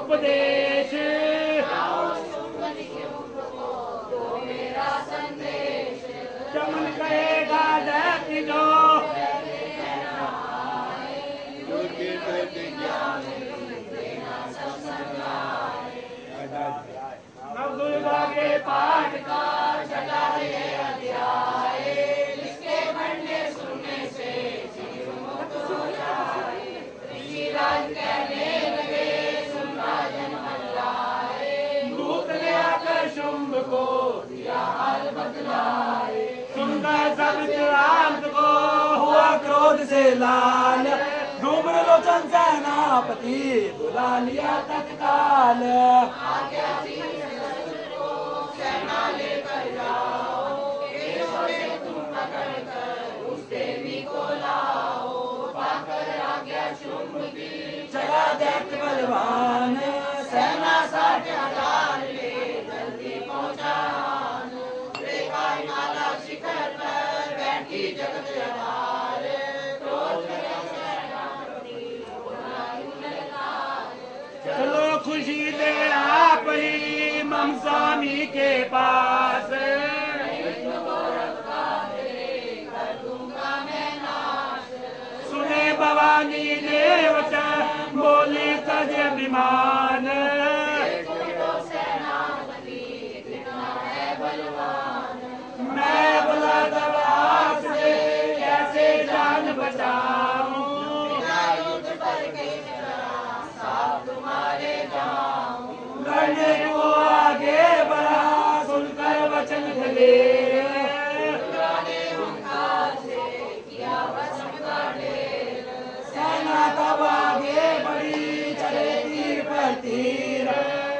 उपदेश चमन करेगा दैत्य जो नव दुर्गा के पाठ का छठा ये अध्याय इसके पढ़ने सुनने से ऋषिराज कहने लगे सुन राजन मल्लाए दूत ने आकर शुंभ को दिया हाल बतलाए सुनकर सब चिरांत को हुआ क्रोध से लाल धूम्र लोचन सेनापति बुला लिया तत्काल सेना लेकर जाओ केशों से तुम पकड़ कर उस देवी को लाओ पाकर आज्ञा शुंभ की चला दैत्य बलवान सेना 60,000 ले जल्दी पहुंचा रेखा माला शिखर पर बैठी जगत जवार चलो खुशी दे आप ही मम स्वामी के पास सुने भवानी देवता बोली सज अभिमान मैं बुला दवा से कैसे जान बचाऊं लड़ने को आगे बढ़ा सुनकर वचन ढले सेना तब आगे बढ़ी चले तीर पर तीर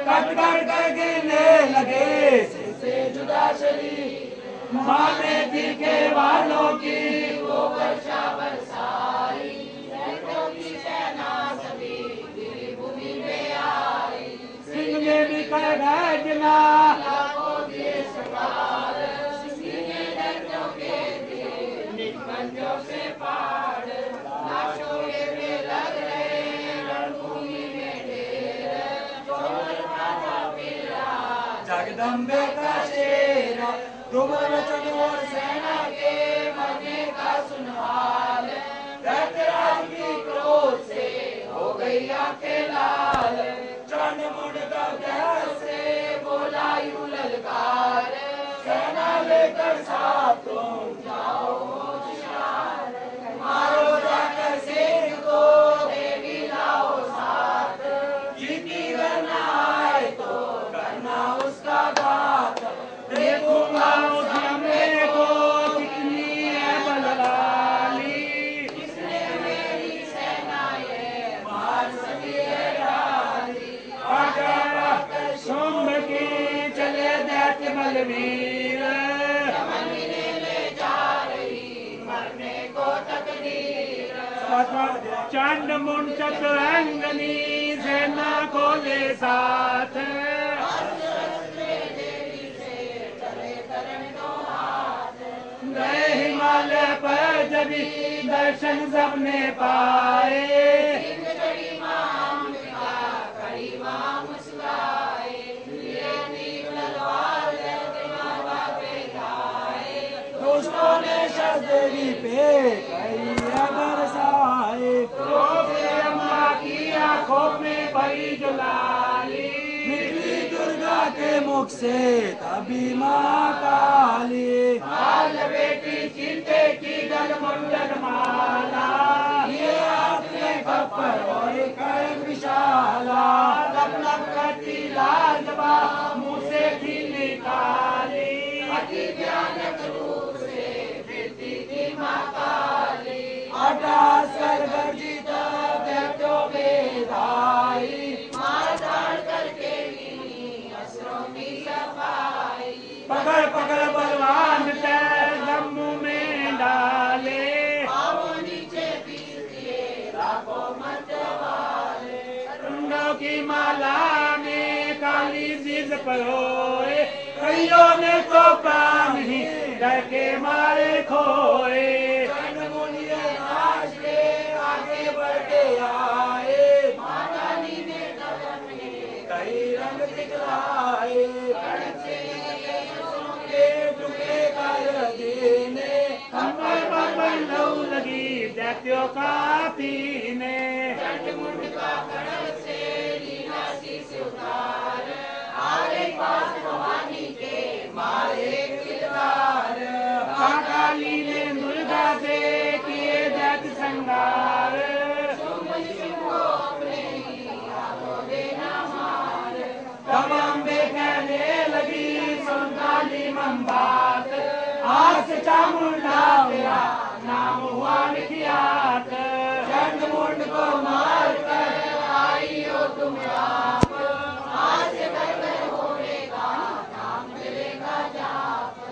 कट कट कर गिरने लगे से जुदा शरीर माने दिखे वालों की वो वर्षा बरसाई की सेना सभी गिरी भूमि में आई सिंह ने भी कर गर्जना लाखों दिए सवार सिंह ने दैत्यों के दिए निकंजों से पार लाशों के वे लग रहे रणभूमि में ढेर चोर खाता पीला जगदम्बे का शेर तुम्हारे चतुर सेना के मरने का सुनहाल दैत्यराज की क्रोध से हो गई आंखें लाल चंड मुंड से बोला यूं ललकार सेना लेकर साथ तुम जाओ होशियार मारो जाकर सिंह को देवी लाओ साथ जीती करना आए तो करना उसका घात देखूंगा उस हमले को कितनी है बलवाली किसने मेरी सेना ये मार सकी है डाली शुंभ की चले दैत्य बलवीर जमनी ले जा रही मरने को तकदीर चंड मुंड चतुरंगनी सेना को ले साथ गए हिमालय पर जब दर्शन सबने पाए दुष्टों ने देवी पे कई बरसाए अम्मा की आंखों में बड़ी जलाली निकली दुर्गा के मुख से तभी माँ काली हाल बेटी चिंते की गल मुंडन माला ये हाथ में खप्पर और कर विशाला लब लब करती लाल जबा मुँह से थी निकाली अति भयानक रूप से फिरती थी माँ काली हठात कर गर्जित दैत्यों बेधाई मार धाड़ करके असरों की सफाई पकड़ पकड़ बलवान जम्मू में डाले नीचे पीस दिए लाखों मत वाले रुंडों की माला में काली जिद परोए कईयों ने तो प्राण ही डर के मारे खोए आगे बढ़ते आए मातानी ने दैत्यों का पीने चंड मुंड का खड़ग से लीना शीस उतार आगे पास भवानी के मारे किरदार काली ने दुर्गा से किए दैत्य संगार शुंभ को अपने ही हाथों देना मार तब अम्बे कहने लगी सुन काली बात आज से चामुंडा तेरा नाम हुआ विख्यात चंड मुंड को मार कर आई हो तुम आप आज से घर घर होने का नाम मिलेगा जाप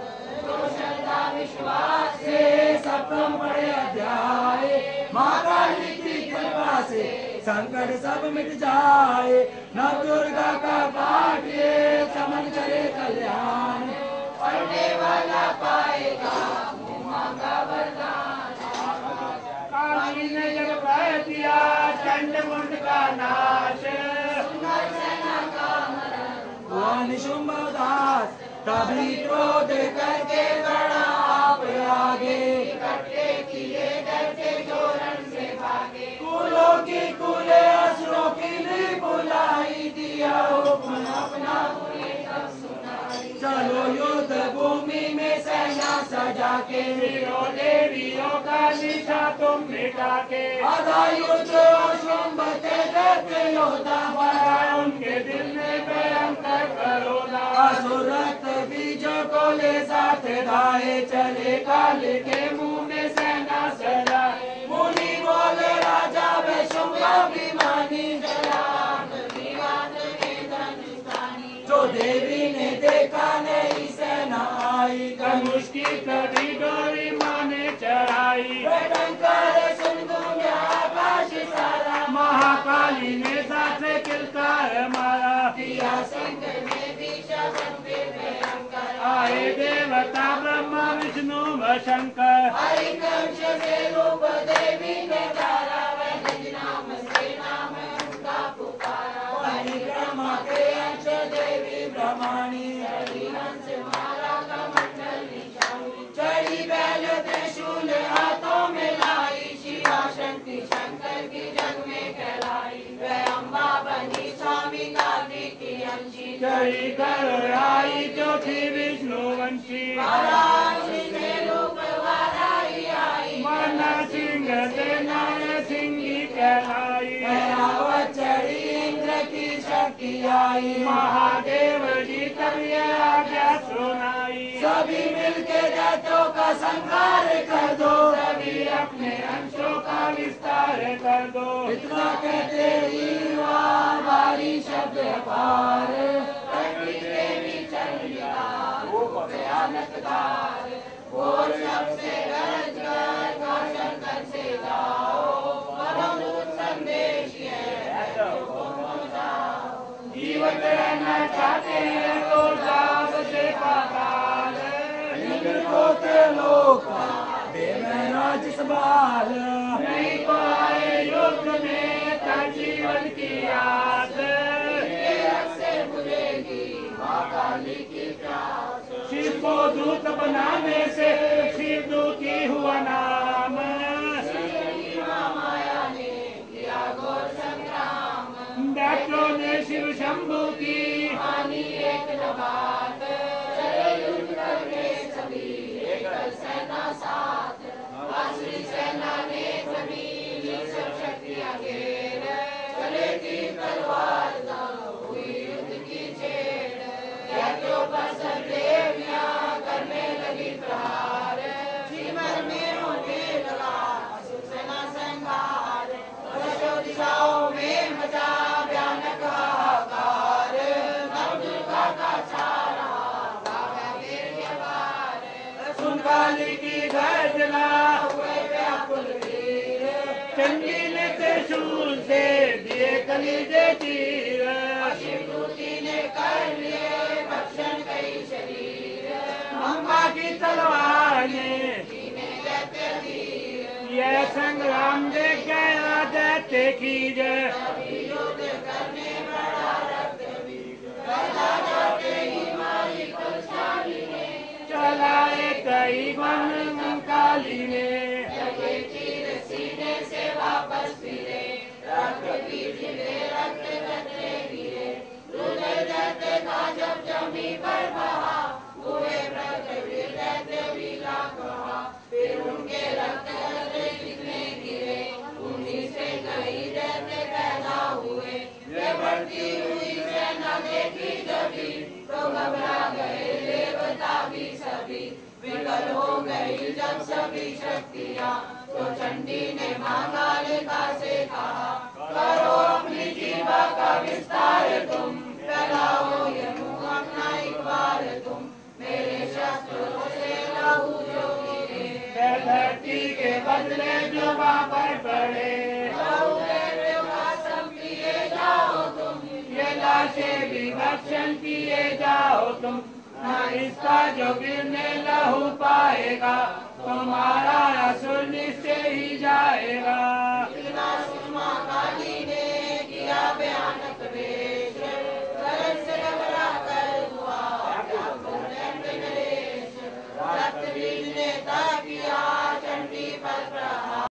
तो श्रद्धा विश्वास से सप्तम पढ़े अध्याय माँ काली की कृपा से संकट सब मिट जाए नव दुर्गा का पाठ ये समझ करे कल्याण पढ़ने वाला पाएगा मुँह मांगा वरदान काली ने जब कह दिया चंड मुंड का नाश सुंदर सेना का मरण हुआ निशुंभ उदास तभी क्रोध करके बढ़ा आप आगे इकट्ठे किए डरते जोरन से भागे कुलों की कुले असुरों की ली बुलाई दिया हुक्म अपना चलो युद्ध भूमि में सेना सजा के वीरों देवियों का निशा तुम मिटा के आधा युद्ध शुंभ के दैत्य योद्धा बना उनके दिल में भयंकर करोना असुर रक्त बीजों को ले साथ धाए चले काल के मुंह में सेना सजा मुनि बोले राजा वे शुंभ अभिमानी जो देवी ने देखा नहीं सेना आई धनुष की कड़ी डोरी माने चढ़ाई टंकार सुन गूंजा आकाश सारा महाकाली ने साथ किलकार मारा दिया संग में दिशा बंदे भयंकर आए देवता ब्रह्मा विष्णु व शंकर हरिकंश से रूप देवी ने धारा वह निज नाम से नाम उनका पुकारा परिक्रमा के अंश देवी ब्रह्माणी हंस मारा का मंडल निशानी चढ़ी बैल त्रिशूल हाथों में लाई शिवा शक्ति शंकर की जग में कहलाई वह अम्बा बनी स्वामी गादी की अंशी चढ़ी कर आई जो थी विष्णु वंशी वाराणसी से रूप वाराही आई मना सिंह से नाय सिंही कहलाई ऐरावत चढ़ी इंद्र की शक्ति आई महादेव जी तब ये आज्ञा सुनाई सभी मिलके दैत्यों का संहार कर दो सभी अपने अंशों का विस्तार कर दो इतना कहते ही वहाँ भारी शब्द पार देवी चंडिका भयानक धार बोल सबसे गरज कर शंकर से जाओ परम संदेश है जीवन रहना चाहते हैं तो जाग से पाताल इंद्र को लोक दे मैं राज संभाल नहीं तो आए युद्ध में था जीवन की आस से बुझेगी माँ काली की प्यास शिव को दूत बनाने से शिव दूती हुआ नाम माया ने किया घोर संग्राम दैत्यों ने शिव शंभु की हानि एक न बात चले युद्ध करके सभी एकल सेना साथ असली सेना ने सभी ली सब शक्तियां घेर चले की तलवार हुई युद्ध की छेड़ दैत्यों पर सब देवियां करने लगी प्रहार श्रीमर में होने लगा असुर सेना संहार दशों दिशाओं में मचा भयानक हाहाकार नव दुर्गा का छारा भागा मेरे बार सुन काली की गर्जना हुए व्याकुल वीर चंडी ने त्रिशूल से दिए कलीजे तीर शिवदूती ने कर लिए भक्षण कई शरीर अम्बा की तलवार ने जीने दैत्य धीर यह संग्राम देख गया दैत्य की जय युद्ध करने बड़ा रक्त बीज पैदा जाते ही मारी बलशाली ने चलाए कई वन काली ने लगे तीर सीने तो चंडी ने मांगालिका से कहा, करो अपनी जीवा का विस्तार तुम, फैलाओ ये मुंह अपना एक बार तुम, मेरे शस्त्रों से लहू जो गिरे, धरती के बदले जो वहाँ पर पड़े, लहू के प्रकाशम किए जाओ तुम, ये लाशें भी भक्षण किए जाओ तुम। न इसका जो गिरने लहू पाएगा, तुम्हारा असुर निश्चय ही